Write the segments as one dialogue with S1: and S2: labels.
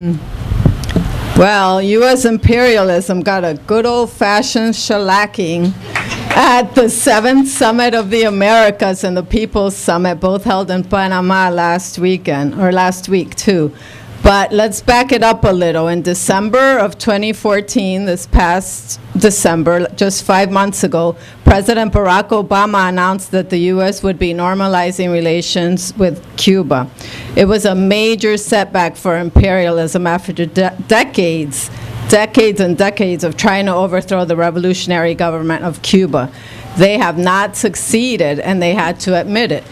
S1: Well, U.S. imperialism got a good old-fashioned shellacking at the 7th Summit of the Americas and the People's Summit, both held in Panama last week too. But let's back it up a little. In December of 2014, this past December, just 5 months ago, President Barack Obama announced that the U.S. would be normalizing relations with Cuba. It was a major setback for imperialism after decades and decades of trying to overthrow the revolutionary government of Cuba. They have not succeeded, and they had to admit it.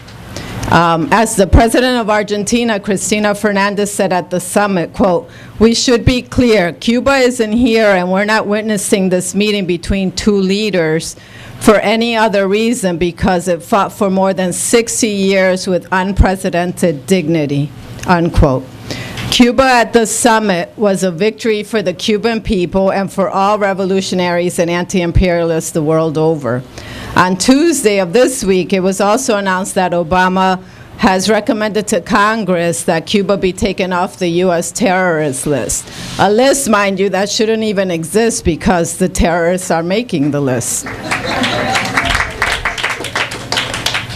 S1: As the president of Argentina, Cristina Fernandez, said at the summit, quote, "We should be clear, Cuba isn't here and we're not witnessing this meeting between two leaders for any other reason because it fought for more than 60 years with unprecedented dignity," unquote. Cuba at the summit was a victory for the Cuban people and for all revolutionaries and anti-imperialists the world over. On Tuesday of this week, it was also announced that Obama has recommended to Congress that Cuba be taken off the U.S. terrorist list. A list, mind you, that shouldn't even exist because the terrorists are making the list.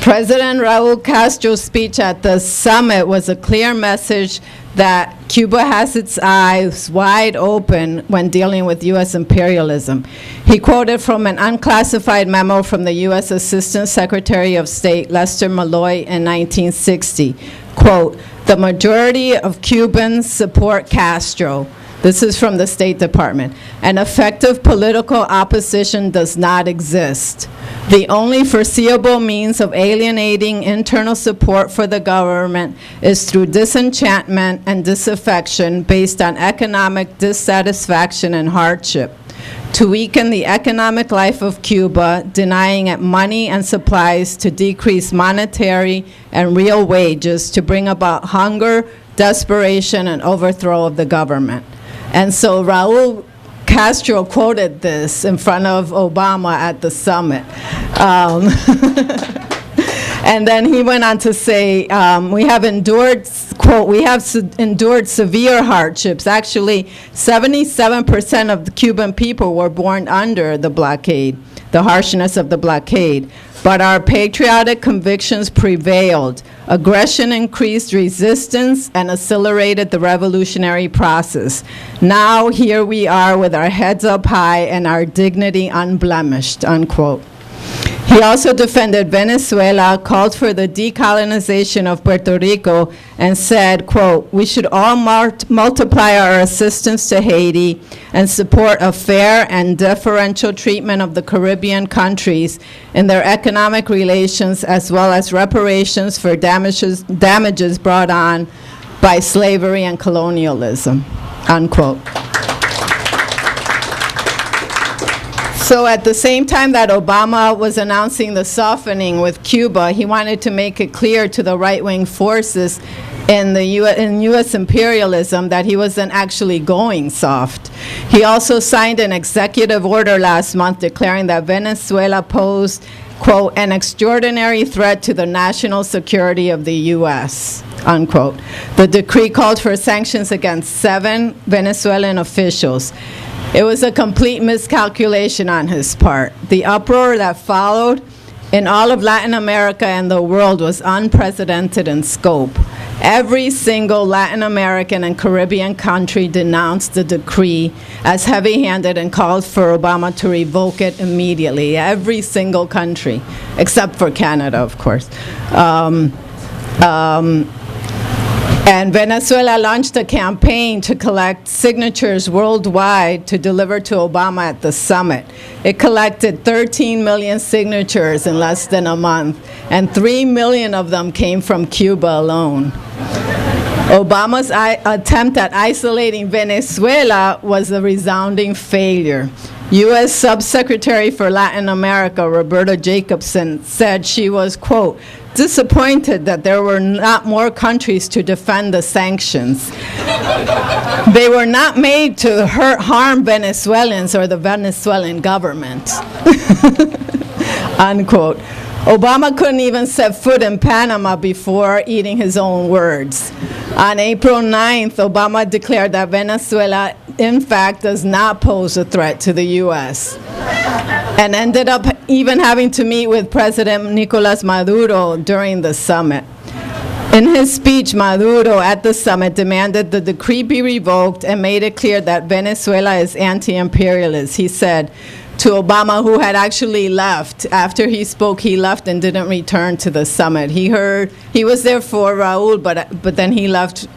S1: President Raul Castro's speech at the summit was a clear message that Cuba has its eyes wide open when dealing with U.S. imperialism. He quoted from an unclassified memo from the U.S. Assistant Secretary of State Lester Malloy in 1960. Quote, "The majority of Cubans support Castro." This is from the State Department. "An effective political opposition does not exist. The only foreseeable means of alienating internal support for the government is through disenchantment and disaffection based on economic dissatisfaction and hardship. To weaken the economic life of Cuba, denying it money and supplies to decrease monetary and real wages to bring about hunger, desperation, and overthrow of the government." And so Raul Castro quoted this in front of Obama at the summit. And then he went on to say, we have endured, quote, "we have endured severe hardships." Actually, 77% of the Cuban people were born under the blockade, the harshness of the blockade. But our patriotic convictions prevailed. Aggression increased resistance and accelerated the revolutionary process. Now here we are with our heads up high and our dignity unblemished, unquote. He also defended Venezuela, called for the decolonization of Puerto Rico, and said, quote, "We should all multiply our assistance to Haiti and support a fair and deferential treatment of the Caribbean countries in their economic relations as well as reparations for damages brought on by slavery and colonialism," unquote. So at the same time that Obama was announcing the softening with Cuba, he wanted to make it clear to the right-wing forces in U.S. imperialism that he wasn't actually going soft. He also signed an executive order last month declaring that Venezuela posed, quote, "an extraordinary threat to the national security of the U.S., unquote. The decree called for sanctions against 7 Venezuelan officials. It was a complete miscalculation on his part. The uproar that followed in all of Latin America and the world was unprecedented in scope. Every single Latin American and Caribbean country denounced the decree as heavy-handed and called for Obama to revoke it immediately. Every single country, except for Canada, of course. And Venezuela launched a campaign to collect signatures worldwide to deliver to Obama at the summit. It collected 13 million signatures in less than a month, and 3 million of them came from Cuba alone. Obama's attempt at isolating Venezuela was a resounding failure. U.S. Subsecretary for Latin America, Roberta Jacobson, said she was, quote, "disappointed that there were not more countries to defend the sanctions. They were not made to harm Venezuelans or the Venezuelan government," unquote. Obama couldn't even set foot in Panama before eating his own words. On April 9th, Obama declared that Venezuela, in fact, does not pose a threat to the U.S., and ended up even having to meet with President Nicolás Maduro during the summit. In his speech, Maduro at the summit demanded the decree be revoked and made it clear that Venezuela is anti-imperialist. He said to Obama, who had actually left. After he spoke, he left and didn't return to the summit. He was there for Raúl, but then he left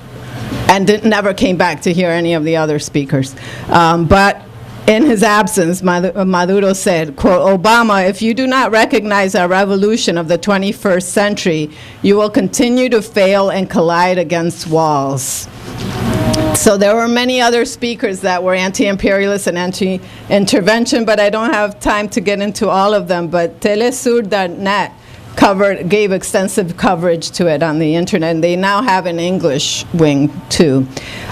S1: and never came back to hear any of the other speakers. But in his absence, Maduro said, quote, Obama, if you do not recognize our revolution of the 21st century, you will continue to fail and collide against walls. So there were many other speakers that were anti-imperialist and anti-intervention, but I don't have time to get into all of them. But Telesur.net gave extensive coverage to it on the internet, and they now have an English wing too.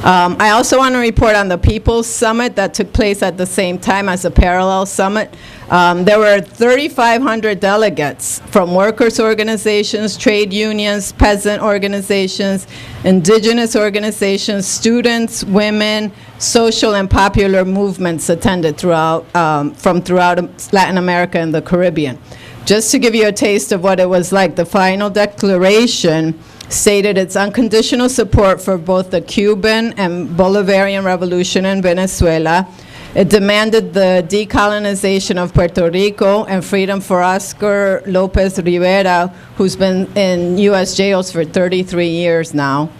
S1: I also want to report on the People's Summit that took place at the same time as a parallel summit. There were 3,500 delegates from workers' organizations, trade unions, peasant organizations, indigenous organizations, students, women, social and popular movements attended from throughout Latin America and the Caribbean. Just to give you a taste of what it was like, the final declaration stated its unconditional support for both the Cuban and Bolivarian revolution in Venezuela. It demanded the decolonization of Puerto Rico and freedom for Oscar Lopez Rivera, who's been in U.S. jails for 33 years now.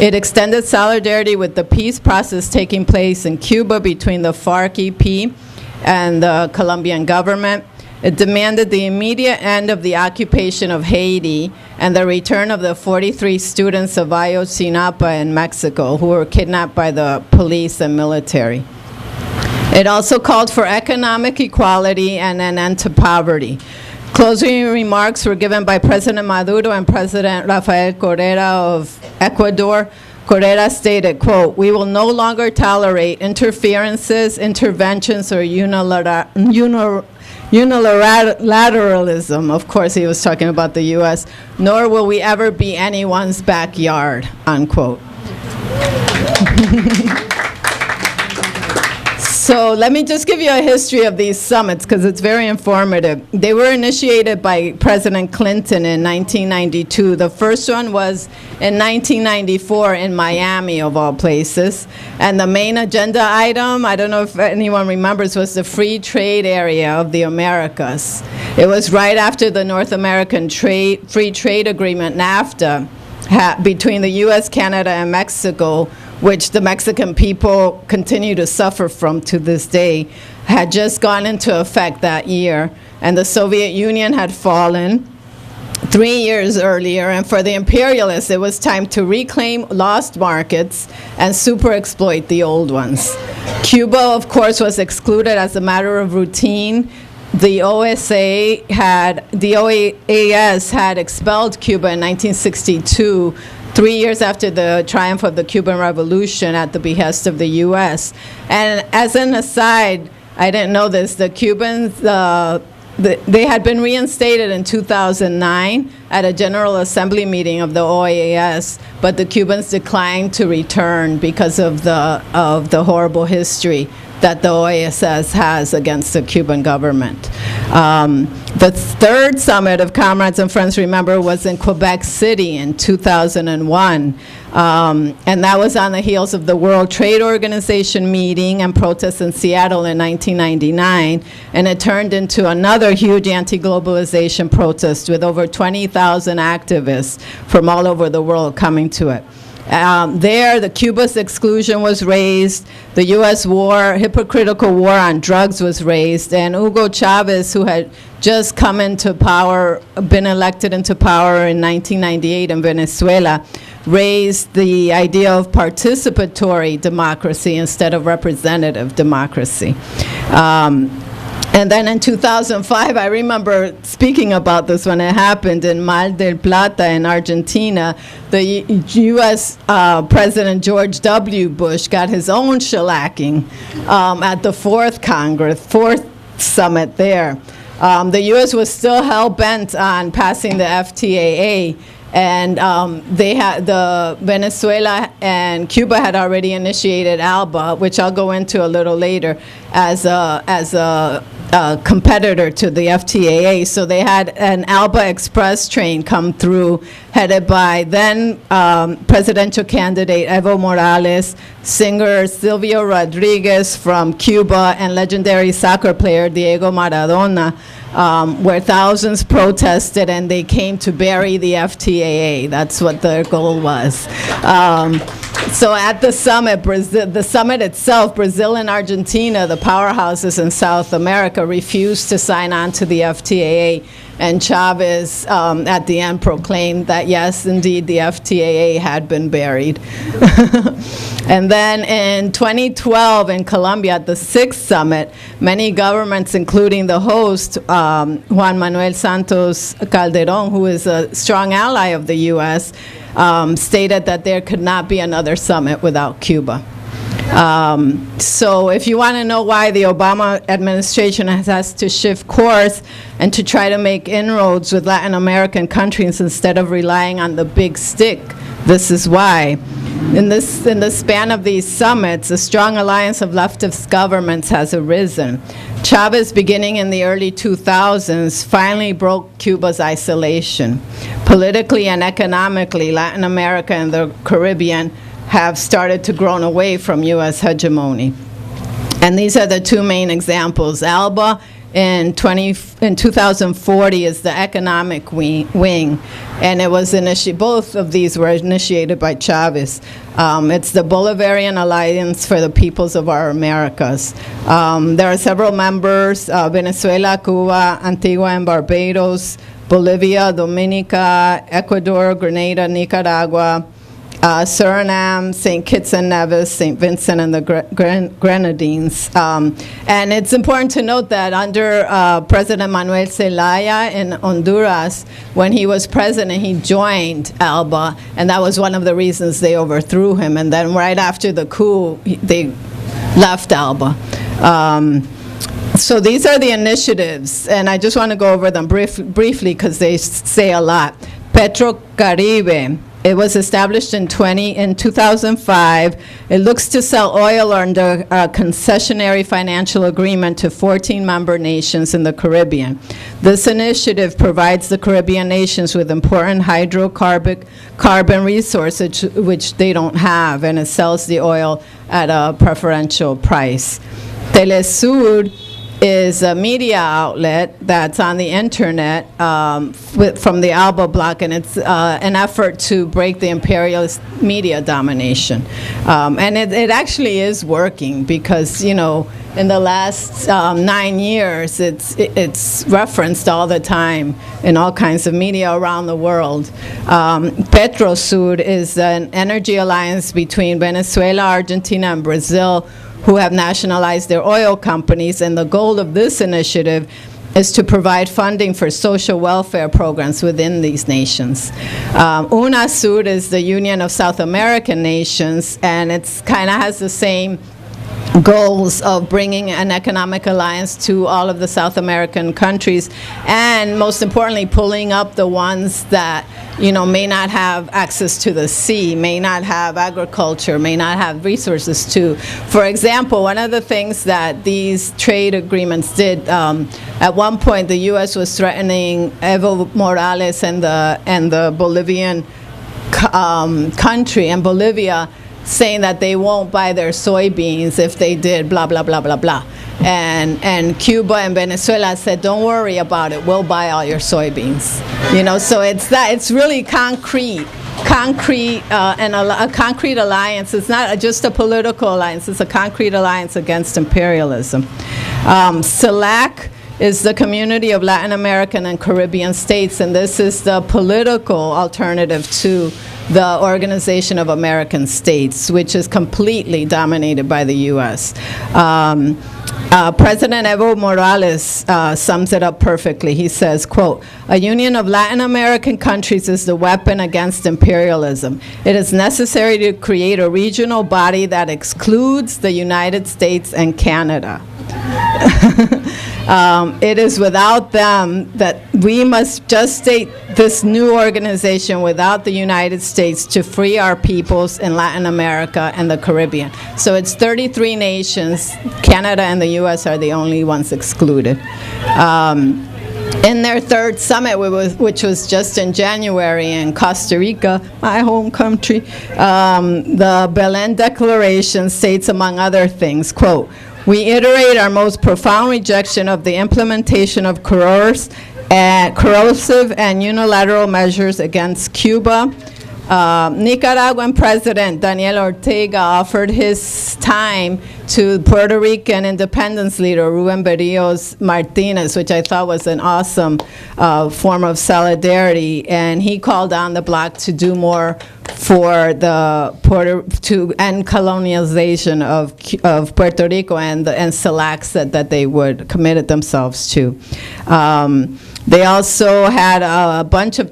S1: It extended solidarity with the peace process taking place in Cuba between the FARC-EP and the Colombian government. It demanded the immediate end of the occupation of Haiti and the return of the 43 students of Ayotzinapa in Mexico who were kidnapped by the police and military. It also called for economic equality and an end to poverty. Closing remarks were given by President Maduro and President Rafael Correa of Ecuador. Correa stated, quote, we will no longer tolerate interferences, interventions, or unilateralism, of course he was talking about the U.S., nor will we ever be anyone's backyard, unquote. So let me just give you a history of these summits because it's very informative. They were initiated by President Clinton in 1992. The first one was in 1994 in Miami, of all places. And the main agenda item, I don't know if anyone remembers, was the free trade area of the Americas. It was right after the North American Free Trade Agreement, NAFTA, between the U.S., Canada, and Mexico, which the Mexican people continue to suffer from to this day, had just gone into effect that year. And the Soviet Union had fallen 3 years earlier. And for the imperialists, it was time to reclaim lost markets and super exploit the old ones. Cuba, of course, was excluded as a matter of routine. The OAS had expelled Cuba in 1962, 3 years after the triumph of the Cuban Revolution at the behest of the U.S. And as an aside, I didn't know this, the Cubans, they had been reinstated in 2009 at a General Assembly meeting of the OAS, but the Cubans declined to return because of the horrible history that the OAS has against the Cuban government. The third summit of Comrades and Friends Remember was in Quebec City in 2001. And that was on the heels of the World Trade Organization meeting and protests in Seattle in 1999. And it turned into another huge anti-globalization protest with over 20,000 activists from all over the world coming to it. There, the Cuba's exclusion was raised, the U.S. hypocritical war on drugs was raised, and Hugo Chavez, who had just come into power, been elected into power in 1998 in Venezuela, raised the idea of participatory democracy instead of representative democracy. And then in 2005, I remember speaking about this when it happened in Mar del Plata in Argentina. The U.S. President George W. Bush got his own shellacking at the fourth summit there. The U.S. was still hell-bent on passing the FTAA, and the Venezuela and Cuba had already initiated ALBA, which I'll go into a little later, as a competitor to the FTAA. So they had an ALBA Express train come through, headed by then presidential candidate Evo Morales, singer Silvio Rodriguez from Cuba, and legendary soccer player Diego Maradona, where thousands protested, and they came to bury the FTAA. That's what their goal was. So at the summit, the summit itself, Brazil and Argentina, the powerhouses in South America, refused to sign on to the FTAA, and Chavez at the end proclaimed that yes, indeed, the FTAA had been buried. And then in 2012 in Colombia at the 6th summit, many governments, including the host, Juan Manuel Santos Calderón, who is a strong ally of the U.S., stated that there could not be another summit without Cuba. So if you want to know why the Obama administration has to shift course and to try to make inroads with Latin American countries instead of relying on the big stick, this is why. In the span of these summits, a strong alliance of leftist governments has arisen. Chavez, beginning in the early 2000s, finally broke Cuba's isolation. Politically and economically, Latin America and the Caribbean have started to grow away from U.S. hegemony. And these are the two main examples. ALBA in 2040 is the economic wing, and it was both of these were initiated by Chavez. It's the Bolivarian Alliance for the Peoples of Our Americas. There are several members: Venezuela, Cuba, Antigua and Barbados, Bolivia, Dominica, Ecuador, Grenada, Nicaragua, Suriname, St. Kitts and Nevis, St. Vincent and the Grenadines. And it's important to note that under President Manuel Zelaya in Honduras, when he was president, he joined ALBA, and that was one of the reasons they overthrew him. And then right after the coup, they left ALBA. So these are the initiatives, and I just want to go over them briefly because they say a lot. Petrocaribe. It was established in 2005. It looks to sell oil under a concessionary financial agreement to 14 member nations in the Caribbean. This initiative provides the Caribbean nations with important hydrocarbon resources which they don't have, and it sells the oil at a preferential price. Telesur is a media outlet that's on the internet from the ALBA block, and it's an effort to break the imperialist media domination. And it actually is working because, you know, in the last 9 years, it's referenced all the time in all kinds of media around the world. Petrosur is an energy alliance between Venezuela, Argentina, and Brazil, who have nationalized their oil companies, and the goal of this initiative is to provide funding for social welfare programs within these nations. UNASUR is the Union of South American Nations, and it's kind of has the same goals of bringing an economic alliance to all of the South American countries, and most importantly, pulling up the ones that, you know, may not have access to the sea, may not have agriculture, may not have resources to. For example, one of the things that these trade agreements did, at one point the U.S. was threatening Evo Morales and the Bolivian country, and Bolivia, saying that they won't buy their soybeans if they did blah, blah, blah, blah, blah. And Cuba and Venezuela said, don't worry about it, we'll buy all your soybeans. You know, so it's really concrete and a concrete alliance. It's not just a political alliance, it's a concrete alliance against imperialism. CELAC is the Community of Latin American and Caribbean States, and this is the political alternative to the Organization of American States, which is completely dominated by the U.S. President Evo Morales sums it up perfectly. He says, quote, "A union of Latin American countries is the weapon against imperialism. It is necessary to create a regional body that excludes the United States and Canada." It is without them that we must gestate this new organization without the United States to free our peoples in Latin America and the Caribbean. So it's 33 nations. Canada and the U.S. are the only ones excluded. In their third summit, which was just in January in Costa Rica, my home country, the Belém Declaration states, among other things, quote, "We iterate our most profound rejection of the implementation of corrosive and unilateral measures against Cuba." Nicaraguan President Daniel Ortega offered his time to Puerto Rican independence leader Rubén Berríos Martínez, which I thought was an awesome form of solidarity, and he called on the bloc to do more for to end colonialization of Puerto Rico and SELACs that they would committed themselves to. They also had a bunch of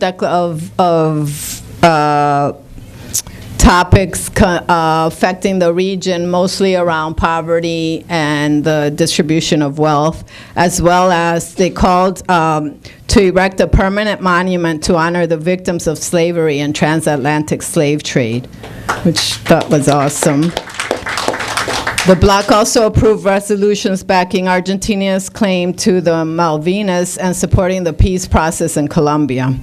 S1: topics affecting the region, mostly around poverty and the distribution of wealth, as well as they called to erect a permanent monument to honor the victims of slavery and transatlantic slave trade, which that was awesome. The bloc also approved resolutions backing Argentina's claim to the Malvinas and supporting the peace process in Colombia.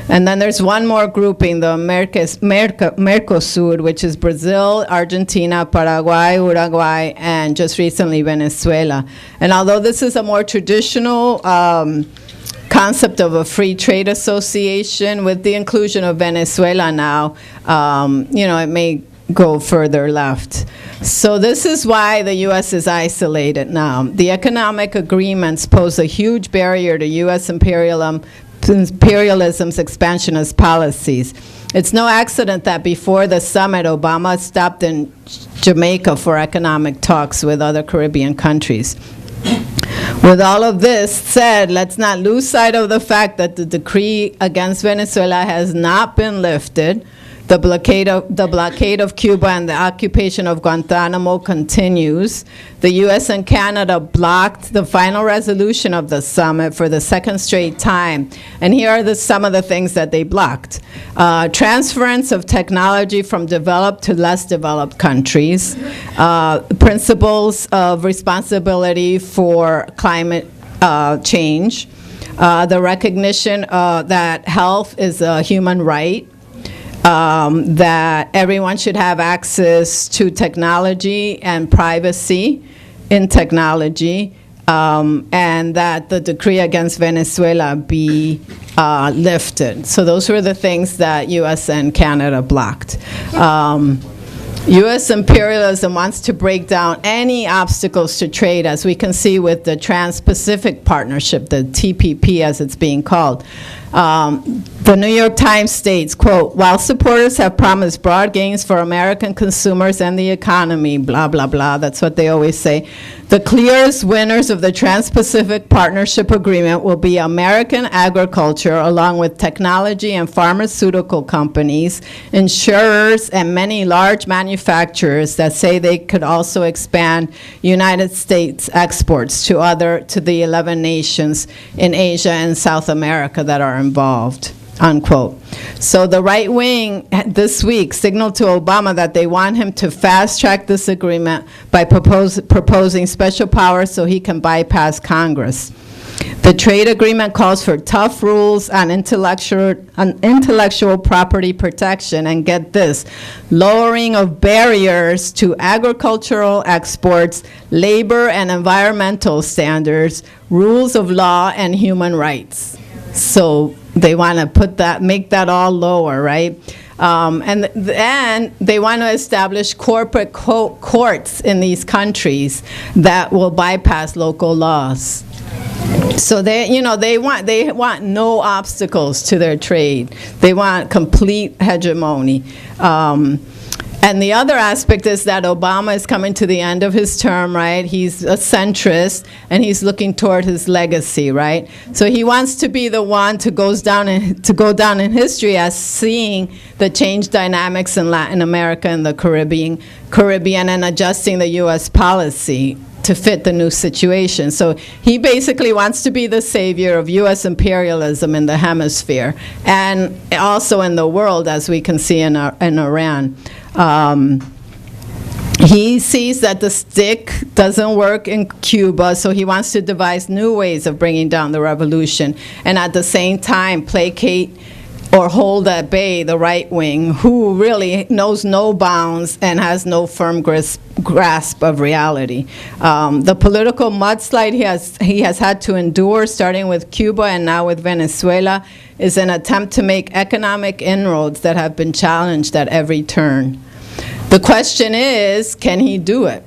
S1: And then there's one more grouping, the Mercosur, which is Brazil, Argentina, Paraguay, Uruguay, and just recently Venezuela. And although this is a more traditional concept of a free trade association, with the inclusion of Venezuela now, it may go further left. So this is why the U.S. is isolated now. The economic agreements pose a huge barrier to U.S. imperialism's expansionist policies. It's no accident that before the summit, Obama stopped in Jamaica for economic talks with other Caribbean countries. With all of this said, let's not lose sight of the fact that the decree against Venezuela has not been lifted. The blockade of Cuba and the occupation of Guantanamo continues. The U.S. and Canada blocked the final resolution of the summit for the second straight time. And here are some of the things that they blocked. Transference of technology from developed to less developed countries. Principles of responsibility for climate change. The recognition that health is a human right. That everyone should have access to technology and privacy in technology, and that the decree against Venezuela be lifted. So those were the things that U.S. and Canada blocked. U.S. imperialism wants to break down any obstacles to trade, as we can see with the Trans-Pacific Partnership, the TPP as it's being called. The New York Times states, quote, "While supporters have promised broad gains for American consumers and the economy," blah, blah, blah, that's what they always say, "the clearest winners of the Trans-Pacific Partnership Agreement will be American agriculture, along with technology and pharmaceutical companies, insurers, and many large manufacturers that say they could also expand United States exports to the 11 nations in Asia and South America that are involved." Unquote. So the right wing this week signaled to Obama that they want him to fast-track this agreement by proposing special powers so he can bypass Congress. The trade agreement calls for tough rules on intellectual property protection, and get this, lowering of barriers to agricultural exports, labor and environmental standards, rules of law, and human rights. So they want to make that all lower, right? And they want to establish corporate courts in these countries that will bypass local laws. So they want no obstacles to their trade. They want complete hegemony. And the other aspect is that Obama is coming to the end of his term, right? He's a centrist, and he's looking toward his legacy, right? So he wants to be the one to go down in history as seeing the change dynamics in Latin America and the Caribbean and adjusting the U.S. policy to fit the new situation. So he basically wants to be the savior of U.S. imperialism in the hemisphere and also in the world, as we can see in Iran. He sees that the stick doesn't work in Cuba, so he wants to devise new ways of bringing down the revolution, and at the same time placate or hold at bay the right wing, who really knows no bounds and has no firm grasp of reality. The political mudslide he has had to endure, starting with Cuba and now with Venezuela, is an attempt to make economic inroads that have been challenged at every turn. The question is, can he do it?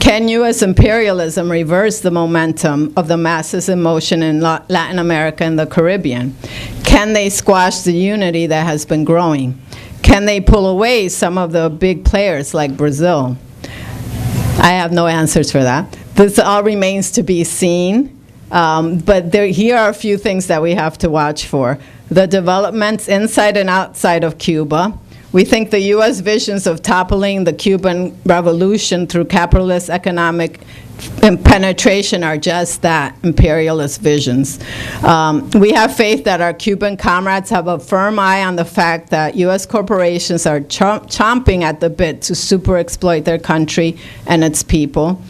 S1: Can U.S. imperialism reverse the momentum of the masses in motion in Latin America and the Caribbean? Can they squash the unity that has been growing? Can they pull away some of the big players like Brazil? I have no answers for that. This all remains to be seen, but here are a few things that we have to watch for. The developments inside and outside of Cuba. We think the U.S. visions of toppling the Cuban Revolution through capitalist economic penetration are just that, imperialist visions. We have faith that our Cuban comrades have a firm eye on the fact that U.S. corporations are chomping at the bit to super exploit their country and its people.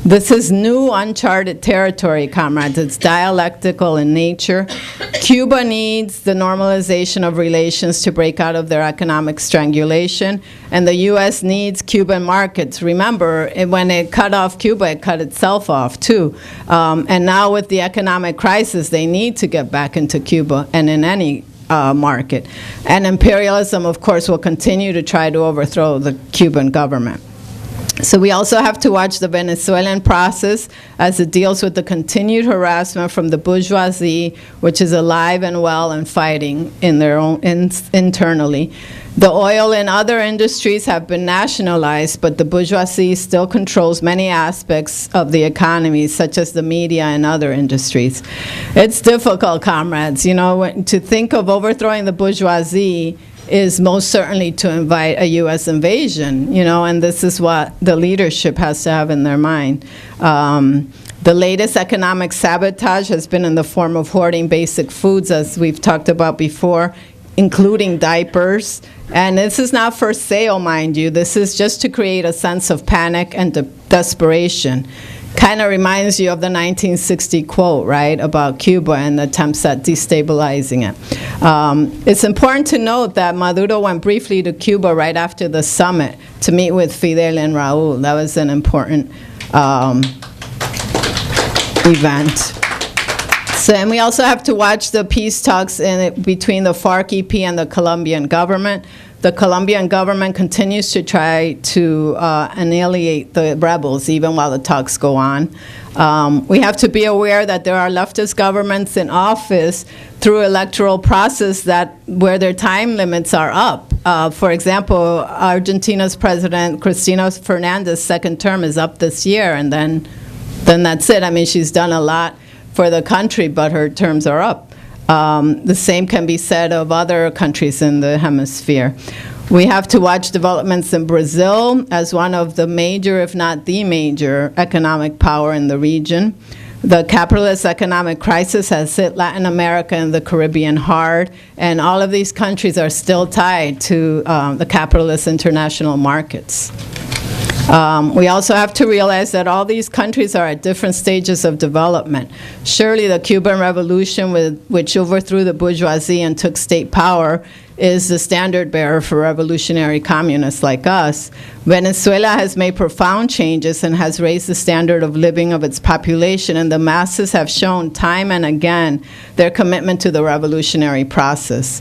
S1: This is new, uncharted territory, comrades. It's dialectical in nature. Cuba needs the normalization of relations to break out of their economic strangulation, and the U.S. needs Cuban markets. Remember, when it cut off Cuba, it cut itself off, too. And now with the economic crisis, they need to get back into Cuba and in any market. And imperialism, of course, will continue to try to overthrow the Cuban government. So we also have to watch the Venezuelan process as it deals with the continued harassment from the bourgeoisie, which is alive and well and fighting in their own internally. The oil and other industries have been nationalized, but the bourgeoisie still controls many aspects of the economy, such as the media and other industries. It's difficult, comrades. You know, to think of overthrowing the bourgeoisie is most certainly to invite a U.S. invasion, you know, and this is what the leadership has to have in their mind. The latest economic sabotage has been in the form of hoarding basic foods, as we've talked about before, including diapers. And this is not for sale, mind you. This is just to create a sense of panic and desperation. Kind of reminds you of the 1960 quote, right, about Cuba and the attempts at destabilizing it. It's important to note that Maduro went briefly to Cuba right after the summit to meet with Fidel and Raúl. That was an important event. So, and we also have to watch the peace talks between the FARC-EP and the Colombian government. The Colombian government continues to try to annihilate the rebels even while the talks go on. We have to be aware that there are leftist governments in office through electoral process where their time limits are up. For example, Argentina's President Cristina Fernandez's second term is up this year, and then that's it. I mean, she's done a lot for the country, but her terms are up. The same can be said of other countries in the hemisphere. We have to watch developments in Brazil as one of the major, if not the major, economic power in the region. The capitalist economic crisis has hit Latin America and the Caribbean hard, and all of these countries are still tied to the capitalist international markets. We also have to realize that all these countries are at different stages of development. Surely the Cuban Revolution, which overthrew the bourgeoisie and took state power, is the standard bearer for revolutionary communists like us. Venezuela has made profound changes and has raised the standard of living of its population, and the masses have shown time and again their commitment to the revolutionary process.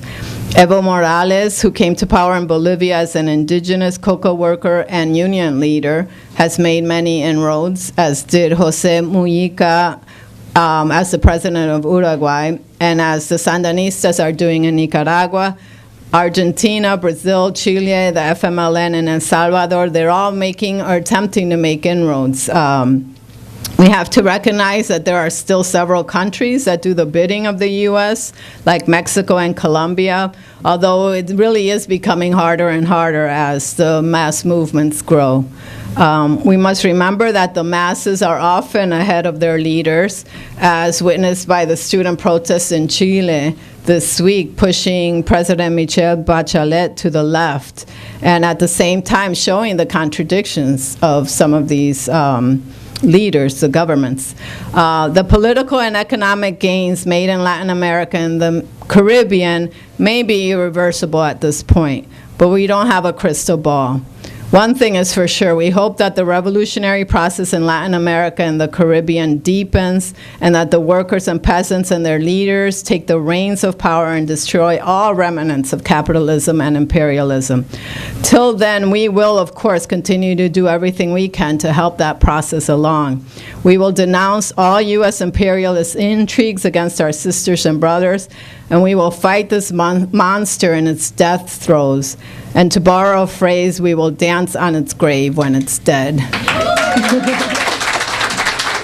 S1: Evo Morales, who came to power in Bolivia as an indigenous cocoa worker and union leader, has made many inroads, as did Jose Mujica as the president of Uruguay, and as the Sandinistas are doing in Nicaragua. Argentina, Brazil, Chile, the FMLN, and El Salvador, they're all making or attempting to make inroads. We have to recognize that there are still several countries that do the bidding of the U.S., like Mexico and Colombia, although it really is becoming harder and harder as the mass movements grow. We must remember that the masses are often ahead of their leaders, as witnessed by the student protests in Chile this week, pushing President Michelle Bachelet to the left, and at the same time showing the contradictions of some of these leaders, the governments. The political and economic gains made in Latin America and the Caribbean may be irreversible at this point, but we don't have a crystal ball. One thing is for sure, we hope that the revolutionary process in Latin America and the Caribbean deepens, and that the workers and peasants and their leaders take the reins of power and destroy all remnants of capitalism and imperialism. Till then, we will, of course, continue to do everything we can to help that process along. We will denounce all U.S. imperialist intrigues against our sisters and brothers, and we will fight this monster in its death throes. And to borrow a phrase, we will dance on its grave when it's dead.